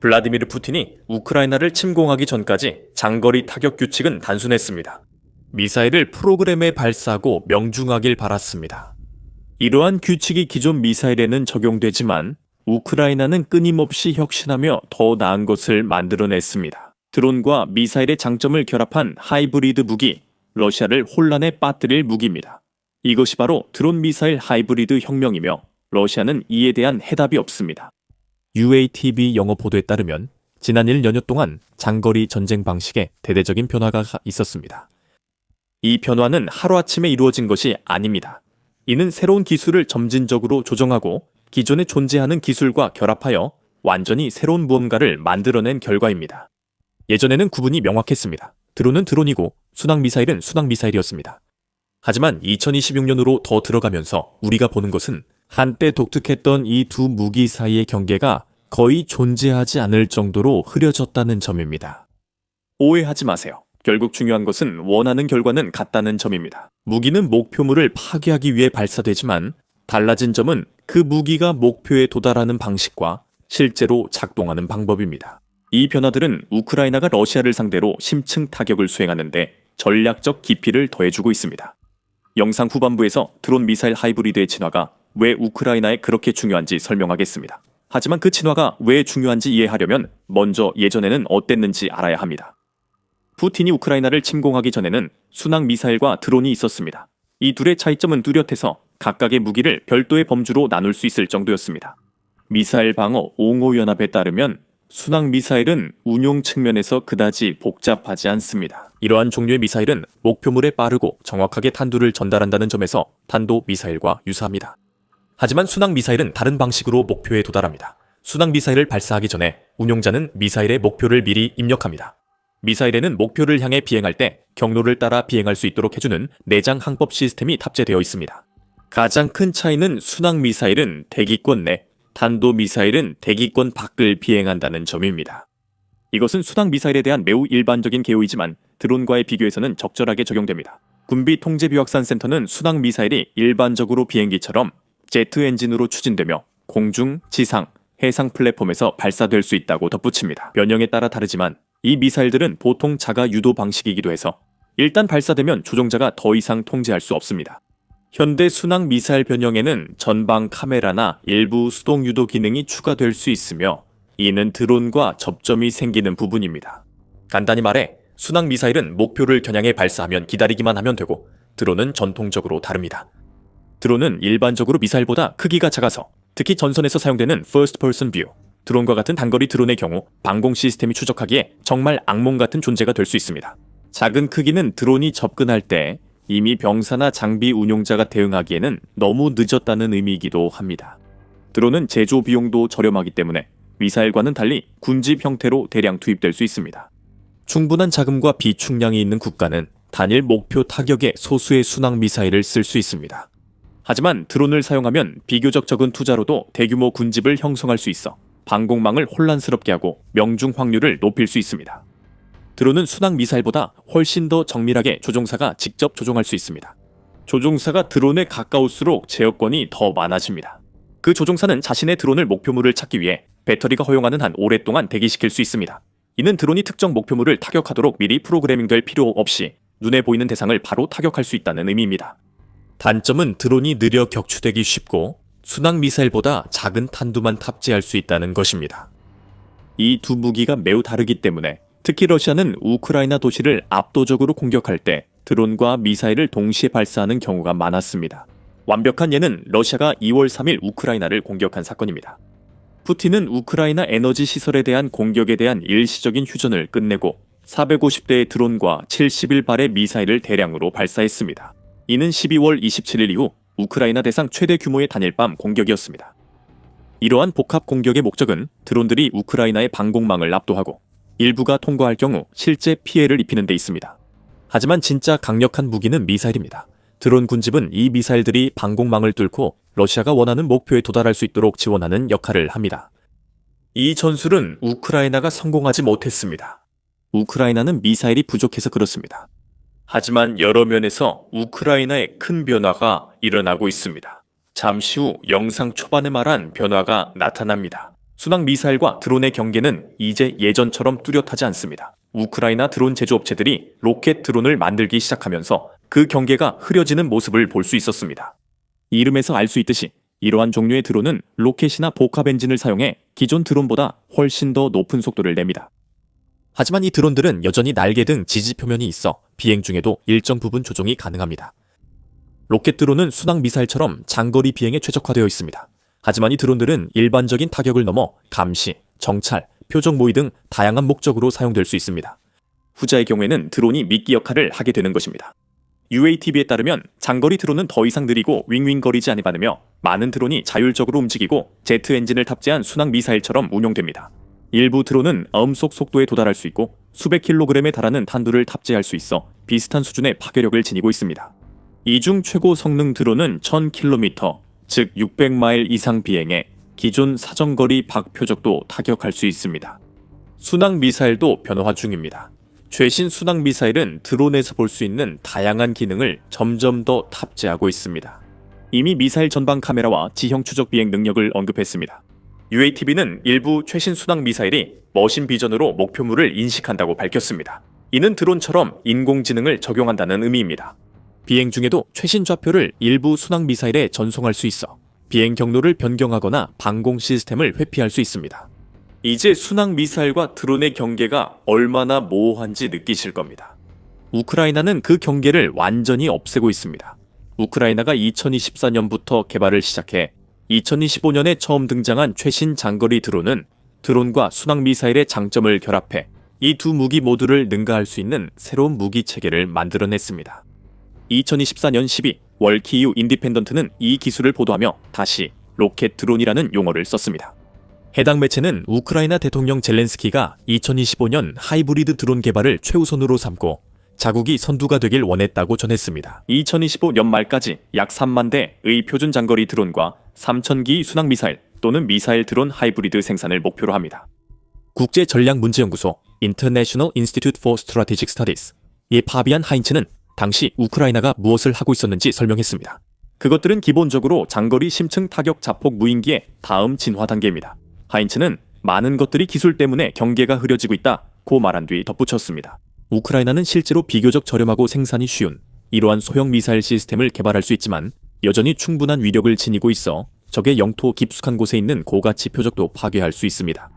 블라디미르 푸틴이 우크라이나를 침공하기 전까지 장거리 타격 규칙은 단순했습니다. 미사일을 프로그램에 발사하고 명중하길 바랐습니다. 이러한 규칙이 기존 미사일에는 적용되지만 우크라이나는 끊임없이 혁신하며 더 나은 것을 만들어냈습니다. 드론과 미사일의 장점을 결합한 하이브리드 무기, 러시아를 혼란에 빠뜨릴 무기입니다. 이것이 바로 드론 미사일 하이브리드 혁명이며 러시아는 이에 대한 해답이 없습니다. UATV 영어 보도에 따르면 지난 1년여 동안 장거리 전쟁 방식에 대대적인 변화가 있었습니다. 이 변화는 하루아침에 이루어진 것이 아닙니다. 이는 새로운 기술을 점진적으로 조정하고 기존에 존재하는 기술과 결합하여 완전히 새로운 무언가를 만들어낸 결과입니다. 예전에는 구분이 명확했습니다. 드론은 드론이고 순항미사일은 순항미사일이었습니다. 하지만 2026년으로 더 들어가면서 우리가 보는 것은 한때 독특했던 이 두 무기 사이의 경계가 거의 존재하지 않을 정도로 흐려졌다는 점입니다. 오해하지 마세요. 결국 중요한 것은 원하는 결과는 같다는 점입니다. 무기는 목표물을 파괴하기 위해 발사되지만 달라진 점은 그 무기가 목표에 도달하는 방식과 실제로 작동하는 방법입니다. 이 변화들은 우크라이나가 러시아를 상대로 심층 타격을 수행하는데 전략적 깊이를 더해주고 있습니다. 영상 후반부에서 드론 미사일 하이브리드의 진화가 왜 우크라이나에 그렇게 중요한지 설명하겠습니다. 하지만 그 진화가 왜 중요한지 이해하려면 먼저 예전에는 어땠는지 알아야 합니다. 푸틴이 우크라이나를 침공하기 전에는 순항 미사일과 드론이 있었습니다. 이 둘의 차이점은 뚜렷해서 각각의 무기를 별도의 범주로 나눌 수 있을 정도였습니다. 미사일 방어 옹호연합에 따르면 순항 미사일은 운용 측면에서 그다지 복잡하지 않습니다. 이러한 종류의 미사일은 목표물에 빠르고 정확하게 탄두를 전달한다는 점에서 탄도 미사일과 유사합니다. 하지만 순항 미사일은 다른 방식으로 목표에 도달합니다. 순항 미사일을 발사하기 전에 운용자는 미사일의 목표를 미리 입력합니다. 미사일에는 목표를 향해 비행할 때 경로를 따라 비행할 수 있도록 해주는 내장 항법 시스템이 탑재되어 있습니다. 가장 큰 차이는 순항 미사일은 대기권 내, 탄도 미사일은 대기권 밖을 비행한다는 점입니다. 이것은 순항 미사일에 대한 매우 일반적인 개요이지만 드론과의 비교에서는 적절하게 적용됩니다. 군비통제비확산센터는 순항 미사일이 일반적으로 비행기처럼 제트 엔진으로 추진되며 공중, 지상, 해상 플랫폼에서 발사될 수 있다고 덧붙입니다. 변형에 따라 다르지만 이 미사일들은 보통 자가 유도 방식이기도 해서 일단 발사되면 조종자가 더 이상 통제할 수 없습니다. 현대 순항 미사일 변형에는 전방 카메라나 일부 수동 유도 기능이 추가될 수 있으며 이는 드론과 접점이 생기는 부분입니다. 간단히 말해 순항 미사일은 목표를 겨냥해 발사하면 기다리기만 하면 되고 드론은 전통적으로 다릅니다. 드론은 일반적으로 미사일보다 크기가 작아서 특히 전선에서 사용되는 First Person View, 드론과 같은 단거리 드론의 경우 방공 시스템이 추적하기에 정말 악몽 같은 존재가 될 수 있습니다. 작은 크기는 드론이 접근할 때 이미 병사나 장비 운용자가 대응하기에는 너무 늦었다는 의미이기도 합니다. 드론은 제조 비용도 저렴하기 때문에 미사일과는 달리 군집 형태로 대량 투입될 수 있습니다. 충분한 자금과 비축량이 있는 국가는 단일 목표 타격에 소수의 순항 미사일을 쓸 수 있습니다. 하지만 드론을 사용하면 비교적 적은 투자로도 대규모 군집을 형성할 수 있어 방공망을 혼란스럽게 하고 명중 확률을 높일 수 있습니다. 드론은 순항 미사일보다 훨씬 더 정밀하게 조종사가 직접 조종할 수 있습니다. 조종사가 드론에 가까울수록 제어권이 더 많아집니다. 그 조종사는 자신의 드론을 목표물을 찾기 위해 배터리가 허용하는 한 오랫동안 대기시킬 수 있습니다. 이는 드론이 특정 목표물을 타격하도록 미리 프로그래밍될 필요 없이 눈에 보이는 대상을 바로 타격할 수 있다는 의미입니다. 단점은 드론이 느려 격추되기 쉽고 순항 미사일보다 작은 탄두만 탑재할 수 있다는 것입니다. 이 두 무기가 매우 다르기 때문에 특히 러시아는 우크라이나 도시를 압도적으로 공격할 때 드론과 미사일을 동시에 발사하는 경우가 많았습니다. 완벽한 예는 러시아가 2월 3일 우크라이나를 공격한 사건입니다. 푸틴은 우크라이나 에너지 시설에 대한 공격에 대한 일시적인 휴전을 끝내고 450대의 드론과 71발의 미사일을 대량으로 발사했습니다. 이는 12월 27일 이후 우크라이나 대상 최대 규모의 단일밤 공격이었습니다. 이러한 복합 공격의 목적은 드론들이 우크라이나의 방공망을 압도하고 일부가 통과할 경우 실제 피해를 입히는 데 있습니다. 하지만 진짜 강력한 무기는 미사일입니다. 드론 군집은 이 미사일들이 방공망을 뚫고 러시아가 원하는 목표에 도달할 수 있도록 지원하는 역할을 합니다. 이 전술은 우크라이나가 성공하지 못했습니다. 우크라이나는 미사일이 부족해서 그렇습니다. 하지만 여러 면에서 우크라이나에 큰 변화가 일어나고 있습니다. 잠시 후 영상 초반에 말한 변화가 나타납니다. 순항 미사일과 드론의 경계는 이제 예전처럼 뚜렷하지 않습니다. 우크라이나 드론 제조업체들이 로켓 드론을 만들기 시작하면서 그 경계가 흐려지는 모습을 볼 수 있었습니다. 이름에서 알 수 있듯이 이러한 종류의 드론은 로켓이나 복합 엔진을 사용해 기존 드론보다 훨씬 더 높은 속도를 냅니다. 하지만 이 드론들은 여전히 날개 등 지지 표면이 있어 비행 중에도 일정 부분 조종이 가능합니다. 로켓 드론은 순항 미사일처럼 장거리 비행에 최적화되어 있습니다. 하지만 이 드론들은 일반적인 타격을 넘어 감시, 정찰, 표적 모의 등 다양한 목적으로 사용될 수 있습니다. 후자의 경우에는 드론이 미끼 역할을 하게 되는 것입니다. UATV에 따르면 장거리 드론은 더 이상 느리고 윙윙거리지 않으며 많은 드론이 자율적으로 움직이고 제트 엔진을 탑재한 순항 미사일처럼 운용됩니다. 일부 드론은 음속 속도에 도달할 수 있고 수백 킬로그램에 달하는 탄두를 탑재할 수 있어 비슷한 수준의 파괴력을 지니고 있습니다. 이 중 최고 성능 드론은 1000km, 즉 600마일 이상 비행해 기존 사정거리 박표적도 타격할 수 있습니다. 순항 미사일도 변화 중입니다. 최신 순항 미사일은 드론에서 볼 수 있는 다양한 기능을 점점 더 탑재하고 있습니다. 이미 미사일 전방 카메라와 지형 추적 비행 능력을 언급했습니다. UATV는 일부 최신 순항 미사일이 머신 비전으로 목표물을 인식한다고 밝혔습니다. 이는 드론처럼 인공지능을 적용한다는 의미입니다. 비행 중에도 최신 좌표를 일부 순항 미사일에 전송할 수 있어 비행 경로를 변경하거나 방공 시스템을 회피할 수 있습니다. 이제 순항 미사일과 드론의 경계가 얼마나 모호한지 느끼실 겁니다. 우크라이나는 그 경계를 완전히 없애고 있습니다. 우크라이나가 2024년부터 개발을 시작해 2025년에 처음 등장한 최신 장거리 드론은 드론과 순항 미사일의 장점을 결합해 이 두 무기 모두를 능가할 수 있는 새로운 무기 체계를 만들어냈습니다. 2024년 12, 월키유 인디펜던트는 이 기술을 보도하며 다시 로켓 드론이라는 용어를 썼습니다. 해당 매체는 우크라이나 대통령 젤렌스키가 2025년 하이브리드 드론 개발을 최우선으로 삼고 자국이 선두가 되길 원했다고 전했습니다. 2025년 말까지 약 3만 대의 표준 장거리 드론과 3,000기 순항 미사일 또는 미사일 드론 하이브리드 생산을 목표로 합니다. 국제전략문제연구소 International Institute for Strategic Studies의 파비안 하인츠는 당시 우크라이나가 무엇을 하고 있었는지 설명했습니다. 그것들은 기본적으로 장거리 심층 타격 자폭 무인기의 다음 진화 단계입니다. 하인츠는 많은 것들이 기술 때문에 경계가 흐려지고 있다고 말한 뒤 덧붙였습니다. 우크라이나는 실제로 비교적 저렴하고 생산이 쉬운 이러한 소형 미사일 시스템을 개발할 수 있지만 여전히 충분한 위력을 지니고 있어 적의 영토 깊숙한 곳에 있는 고가치 표적도 파괴할 수 있습니다.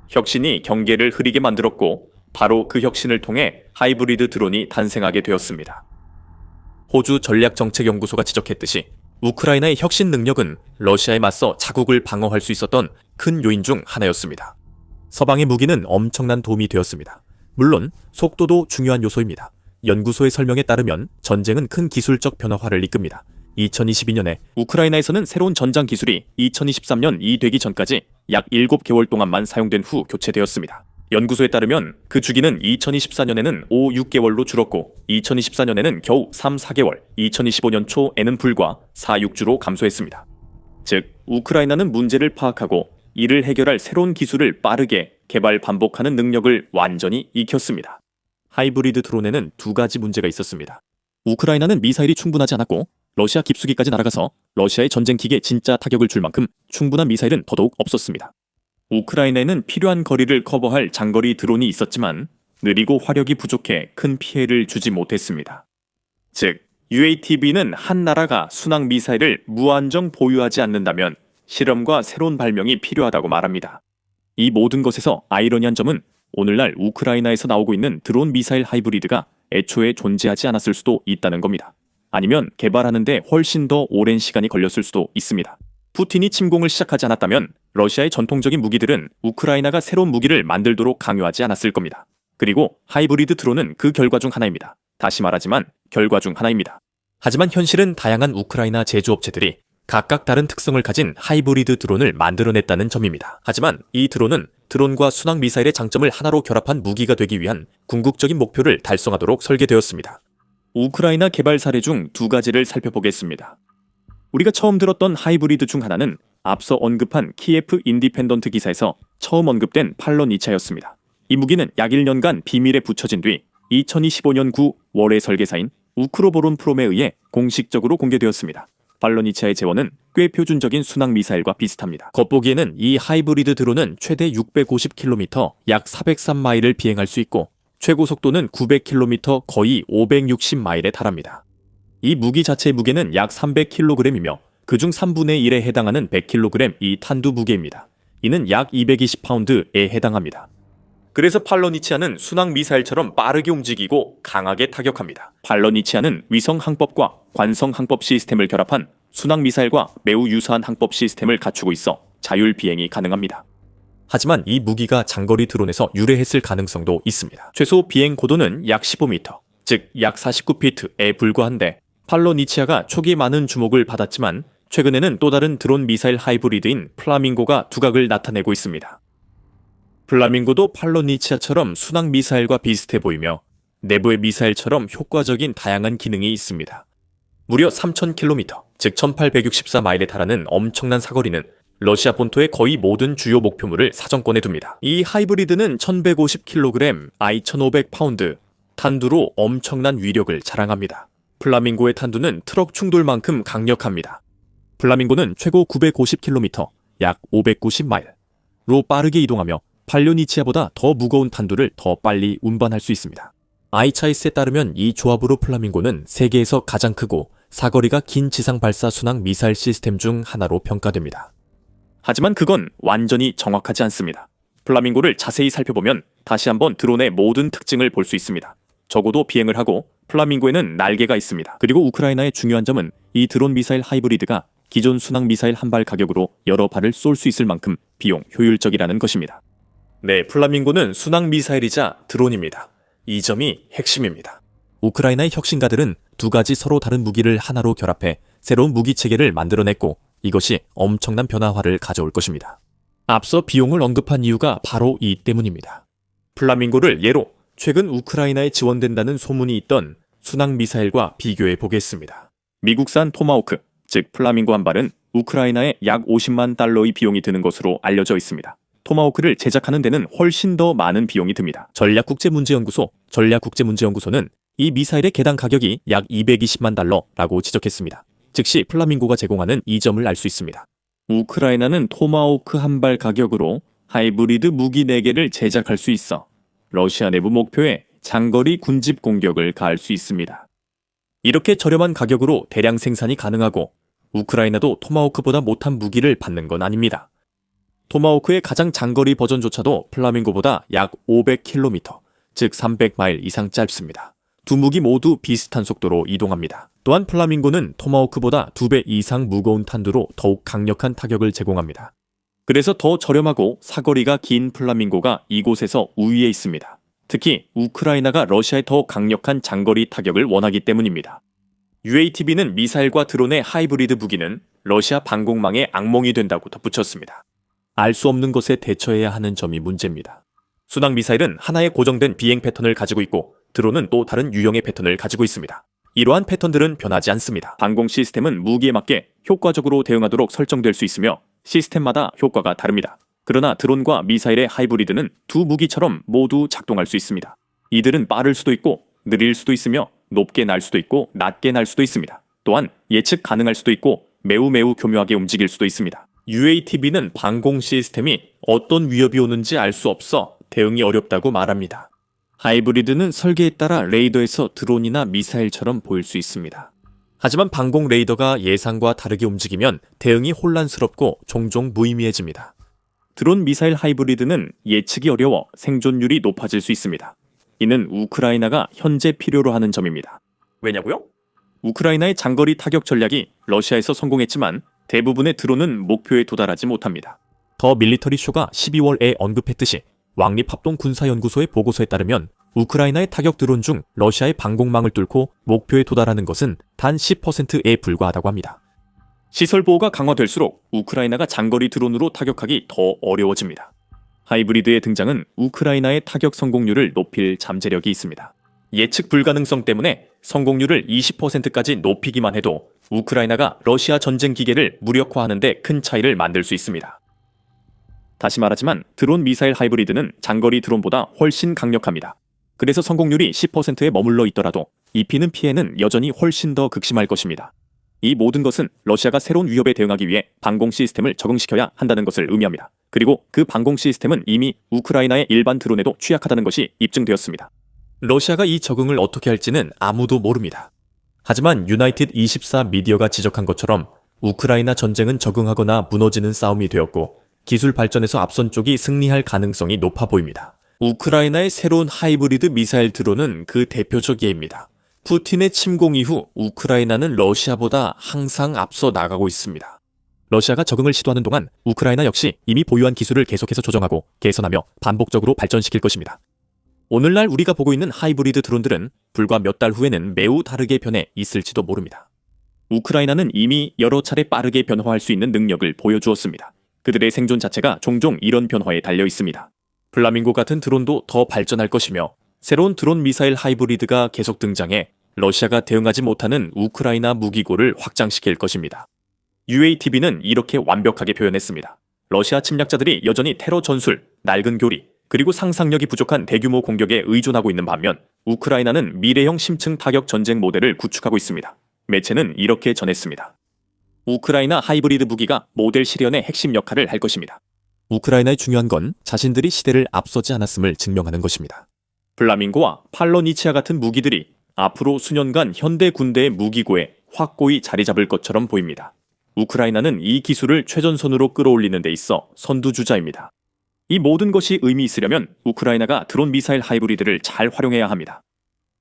혁신이 경계를 흐리게 만들었고 바로 그 혁신을 통해 하이브리드 드론이 탄생하게 되었습니다. 호주 전략정책연구소가 지적했듯이 우크라이나의 혁신 능력은 러시아에 맞서 자국을 방어할 수 있었던 큰 요인 중 하나였습니다. 서방의 무기는 엄청난 도움이 되었습니다. 물론 속도도 중요한 요소입니다. 연구소의 설명에 따르면 전쟁은 큰 기술적 변화화를 이끕니다. 2022년에 우크라이나에서는 새로운 전장 기술이 2023년 이되기 전까지 약 7개월 동안만 사용된 후 교체되었습니다. 연구소에 따르면 그 주기는 2024년에는 5-6개월로 줄었고 2024년에는 겨우 3-4개월, 2025년 초에는 불과 4-6주로 감소했습니다. 즉, 우크라이나는 문제를 파악하고 이를 해결할 새로운 기술을 빠르게 개발 반복하는 능력을 완전히 익혔습니다. 하이브리드 드론에는 두 가지 문제가 있었습니다. 우크라이나는 미사일이 충분하지 않았고 러시아 깊숙이까지 날아가서 러시아의 전쟁기계에 진짜 타격을 줄 만큼 충분한 미사일은 더더욱 없었습니다. 우크라이나에는 필요한 거리를 커버할 장거리 드론이 있었지만 느리고 화력이 부족해 큰 피해를 주지 못했습니다. 즉, UATV는 한 나라가 순항 미사일을 무한정 보유하지 않는다면 실험과 새로운 발명이 필요하다고 말합니다. 이 모든 것에서 아이러니한 점은 오늘날 우크라이나에서 나오고 있는 드론 미사일 하이브리드가 애초에 존재하지 않았을 수도 있다는 겁니다. 아니면 개발하는데 훨씬 더 오랜 시간이 걸렸을 수도 있습니다. 푸틴이 침공을 시작하지 않았다면 러시아의 전통적인 무기들은 우크라이나가 새로운 무기를 만들도록 강요하지 않았을 겁니다. 그리고 하이브리드 드론은 그 결과 중 하나입니다. 다시 말하지만 결과 중 하나입니다. 하지만 현실은 다양한 우크라이나 제조업체들이 각각 다른 특성을 가진 하이브리드 드론을 만들어냈다는 점입니다. 하지만 이 드론은 드론과 순항 미사일의 장점을 하나로 결합한 무기가 되기 위한 궁극적인 목표를 달성하도록 설계되었습니다. 우크라이나 개발 사례 중 두 가지를 살펴보겠습니다. 우리가 처음 들었던 하이브리드 중 하나는 앞서 언급한 키예프 인디펜던트 기사에서 처음 언급된 팔런 2차였습니다. 이 무기는 약 1년간 비밀에 붙여진 뒤 2025년 9월의 설계사인 우크로보론 프롬에 의해 공식적으로 공개되었습니다. 팔로니치아의 재원은 꽤 표준적인 순항 미사일과 비슷합니다. 겉보기에는 이 하이브리드 드론은 최대 650km, 약 403마일을 비행할 수 있고 최고 속도는 900km, 거의 560마일에 달합니다. 이 무기 자체의 무게는 약 300kg이며 그중 3분의 1에 해당하는 100kg 이 탄두 무게입니다. 이는 약 220파운드에 해당합니다. 그래서 팔로니치아는 순항 미사일처럼 빠르게 움직이고 강하게 타격합니다. 팔로니치아는 위성 항법과 관성 항법 시스템을 결합한 순항 미사일과 매우 유사한 항법 시스템을 갖추고 있어 자율 비행이 가능합니다. 하지만 이 무기가 장거리 드론에서 유래했을 가능성도 있습니다. 최소 비행 고도는 약 15m, 즉 약 49피트에 불과한데 팔로니치아가 초기 많은 주목을 받았지만 최근에는 또 다른 드론 미사일 하이브리드인 플라밍고가 두각을 나타내고 있습니다. 플라밍고도 팔로니치아처럼 순항 미사일과 비슷해 보이며 내부의 미사일처럼 효과적인 다양한 기능이 있습니다. 무려 3000km, 즉 1864마일에 달하는 엄청난 사거리는 러시아 본토의 거의 모든 주요 목표물을 사정권에 둡니다. 이 하이브리드는 1150kg, I1500파운드 탄두로 엄청난 위력을 자랑합니다. 플라밍고의 탄두는 트럭 충돌만큼 강력합니다. 플라밍고는 최고 950km, 약 590마일로 빠르게 이동하며 팔로니치아보다 더 무거운 탄두를 더 빨리 운반할 수 있습니다. 아이차이스에 따르면 이 조합으로 플라밍고는 세계에서 가장 크고 사거리가 긴 지상 발사 순항 미사일 시스템 중 하나로 평가됩니다. 하지만 그건 완전히 정확하지 않습니다. 플라밍고를 자세히 살펴보면 다시 한번 드론의 모든 특징을 볼 수 있습니다. 적어도 비행을 하고 플라밍고에는 날개가 있습니다. 그리고 우크라이나의 중요한 점은 이 드론 미사일 하이브리드가 기존 순항 미사일 한 발 가격으로 여러 발을 쏠 수 있을 만큼 비용 효율적이라는 것입니다. 네, 플라밍고는 순항 미사일이자 드론입니다. 이 점이 핵심입니다. 우크라이나의 혁신가들은 두 가지 서로 다른 무기를 하나로 결합해 새로운 무기 체계를 만들어냈고 이것이 엄청난 변화화를 가져올 것입니다. 앞서 비용을 언급한 이유가 바로 이 때문입니다. 플라밍고를 예로 최근 우크라이나에 지원된다는 소문이 있던 순항 미사일과 비교해 보겠습니다. 미국산 토마호크, 즉 플라밍고 한 발은 우크라이나에 약 50만 달러의 비용이 드는 것으로 알려져 있습니다. 토마호크를 제작하는 데는 훨씬 더 많은 비용이 듭니다. 전략국제문제연구소는 이 미사일의 개당 가격이 약 220만 달러라고 지적했습니다. 즉시 플라밍고가 제공하는 이 점을 알 수 있습니다. 우크라이나는 토마호크 한 발 가격으로 하이브리드 무기 4개를 제작할 수 있어 러시아 내부 목표에 장거리 군집 공격을 가할 수 있습니다. 이렇게 저렴한 가격으로 대량 생산이 가능하고 우크라이나도 토마호크보다 못한 무기를 받는 건 아닙니다. 토마호크의 가장 장거리 버전조차도 플라밍고보다 약 500km, 즉 300마일 이상 짧습니다. 두 무기 모두 비슷한 속도로 이동합니다. 또한 플라밍고는 토마호크보다 2배 이상 무거운 탄두로 더욱 강력한 타격을 제공합니다. 그래서 더 저렴하고 사거리가 긴 플라밍고가 이곳에서 우위에 있습니다. 특히 우크라이나가 러시아의 더 강력한 장거리 타격을 원하기 때문입니다. UATB는 미사일과 드론의 하이브리드 무기는 러시아 방공망의 악몽이 된다고 덧붙였습니다. 알 수 없는 것에 대처해야 하는 점이 문제입니다. 순항 미사일은 하나의 고정된 비행 패턴을 가지고 있고 드론은 또 다른 유형의 패턴을 가지고 있습니다. 이러한 패턴들은 변하지 않습니다. 방공 시스템은 무기에 맞게 효과적으로 대응하도록 설정될 수 있으며 시스템마다 효과가 다릅니다. 그러나 드론과 미사일의 하이브리드는 두 무기처럼 모두 작동할 수 있습니다. 이들은 빠를 수도 있고 느릴 수도 있으며 높게 날 수도 있고 낮게 날 수도 있습니다. 또한 예측 가능할 수도 있고 매우 교묘하게 움직일 수도 있습니다. UATB는 방공 시스템이 어떤 위협이 오는지 알 수 없어 대응이 어렵다고 말합니다. 하이브리드는 설계에 따라 레이더에서 드론이나 미사일처럼 보일 수 있습니다. 하지만 방공 레이더가 예상과 다르게 움직이면 대응이 혼란스럽고 종종 무의미해집니다. 드론 미사일 하이브리드는 예측이 어려워 생존율이 높아질 수 있습니다. 이는 우크라이나가 현재 필요로 하는 점입니다. 왜냐고요? 우크라이나의 장거리 타격 전략이 러시아에서 성공했지만 대부분의 드론은 목표에 도달하지 못합니다. 더 밀리터리 쇼가 12월에 언급했듯이 왕립합동군사연구소의 보고서에 따르면 우크라이나의 타격 드론 중 러시아의 방공망을 뚫고 목표에 도달하는 것은 단 10%에 불과하다고 합니다. 시설 보호가 강화될수록 우크라이나가 장거리 드론으로 타격하기 더 어려워집니다. 하이브리드의 등장은 우크라이나의 타격 성공률을 높일 잠재력이 있습니다. 예측 불가능성 때문에 성공률을 20%까지 높이기만 해도 우크라이나가 러시아 전쟁 기계를 무력화하는 데 큰 차이를 만들 수 있습니다. 다시 말하지만 드론 미사일 하이브리드는 장거리 드론보다 훨씬 강력합니다. 그래서 성공률이 10%에 머물러 있더라도 입히는 피해는 여전히 훨씬 더 극심할 것입니다. 이 모든 것은 러시아가 새로운 위협에 대응하기 위해 방공 시스템을 적응시켜야 한다는 것을 의미합니다. 그리고 그 방공 시스템은 이미 우크라이나의 일반 드론에도 취약하다는 것이 입증되었습니다. 러시아가 이 적응을 어떻게 할지는 아무도 모릅니다. 하지만 유나이티드 24 미디어가 지적한 것처럼 우크라이나 전쟁은 적응하거나 무너지는 싸움이 되었고 기술 발전에서 앞선 쪽이 승리할 가능성이 높아 보입니다. 우크라이나의 새로운 하이브리드 미사일 드론은 그 대표적 예입니다. 푸틴의 침공 이후 우크라이나는 러시아보다 항상 앞서 나가고 있습니다. 러시아가 적응을 시도하는 동안 우크라이나 역시 이미 보유한 기술을 계속해서 조정하고 개선하며 반복적으로 발전시킬 것입니다. 오늘날 우리가 보고 있는 하이브리드 드론들은 불과 몇 달 후에는 매우 다르게 변해 있을지도 모릅니다. 우크라이나는 이미 여러 차례 빠르게 변화할 수 있는 능력을 보여주었습니다. 그들의 생존 자체가 종종 이런 변화에 달려 있습니다. 플라밍고 같은 드론도 더 발전할 것이며 새로운 드론 미사일 하이브리드가 계속 등장해 러시아가 대응하지 못하는 우크라이나 무기고를 확장시킬 것입니다. UATV는 이렇게 완벽하게 표현했습니다. 러시아 침략자들이 여전히 테러 전술, 낡은 교리, 그리고 상상력이 부족한 대규모 공격에 의존하고 있는 반면 우크라이나는 미래형 심층 타격 전쟁 모델을 구축하고 있습니다. 매체는 이렇게 전했습니다. 우크라이나 하이브리드 무기가 모델 실현의 핵심 역할을 할 것입니다. 우크라이나의 중요한 건 자신들이 시대를 앞서지 않았음을 증명하는 것입니다. 플라밍고와 팔로니치아 같은 무기들이 앞으로 수년간 현대 군대의 무기고에 확고히 자리 잡을 것처럼 보입니다. 우크라이나는 이 기술을 최전선으로 끌어올리는 데 있어 선두주자입니다. 이 모든 것이 의미 있으려면 우크라이나가 드론 미사일 하이브리드를 잘 활용해야 합니다.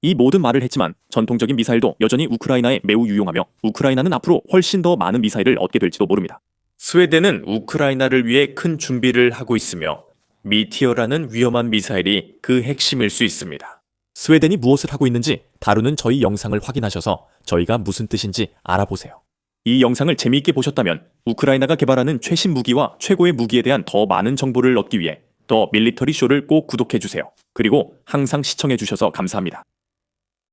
이 모든 말을 했지만 전통적인 미사일도 여전히 우크라이나에 매우 유용하며 우크라이나는 앞으로 훨씬 더 많은 미사일을 얻게 될지도 모릅니다. 스웨덴은 우크라이나를 위해 큰 준비를 하고 있으며 미티어라는 위험한 미사일이 그 핵심일 수 있습니다. 스웨덴이 무엇을 하고 있는지 다루는 저희 영상을 확인하셔서 저희가 무슨 뜻인지 알아보세요. 이 영상을 재미있게 보셨다면 우크라이나가 개발하는 최신 무기와 최고의 무기에 대한 더 많은 정보를 얻기 위해 더 밀리터리 쇼를 꼭 구독해주세요. 그리고 항상 시청해주셔서 감사합니다.